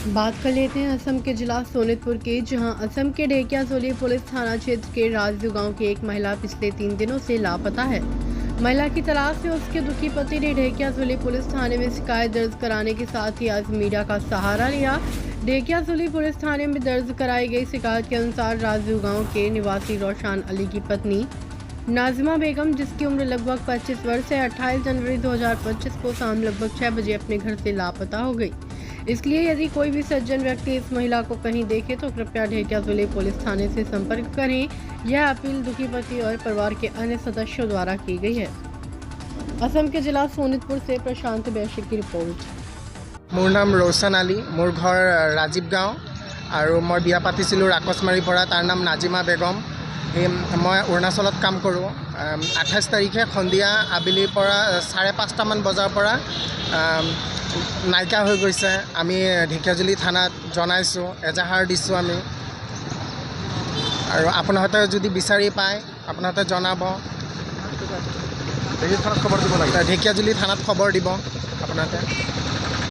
बात कर लेते हैं असम के जिला सोनितपुर की, जहां असम के ढेकियाजुली पुलिस थाना क्षेत्र के राजू गांव की एक महिला पिछले 3 दिनों से लापता है। महिला की तलाश में उसके दुखी पति ने ढेकियाजुली पुलिस थाने में शिकायत दर्ज कराने के साथ ही आज मीडिया का सहारा लिया। ढेकियाजुली पुलिस थाने में दर्ज कराई गई शिकायत के अनुसार राजू गाँव के निवासी रोशान अली की पत्नी नाजिमा बेगम, जिसकी उम्र लगभग 25 वर्ष है, 28 जनवरी 2025 को शाम लगभग 6 बजे अपने घर से लापता हो गई। इसलिए यदि कोई भी सज्जन व्यक्ति इस महिला को कहीं देखे तो कृपया ढेकियाजुली पुलिस थाने से संपर्क करें। यह अपील दुखी पति और परिवार के अन्य सदस्यों द्वारा की गई है। असम के जिला सोनितपुर से प्रशांत बैशी की रिपोर्ट। मोर नाम रोशन आली, मोर घर राजीव गाँव और मैं बिया पातिছিলোঁ राकसमारीৰ পৰা। तार नाम नाजिमा बेगम। मैं अरुणाचलत काम करूँ। 28 तारिखे सन्धिया आবেলিৰ পৰা 5:30 মান বজাৰ পৰা नायिका हो गई। आम ढेकियाजुली थानात जनाइছোঁ, एजाहार दिছোঁ आम। और आपनाहते যদি বিচাৰি পায় आपनाहते जनाब। ढेकियाजुली थानात खबर দিব आपनाहते।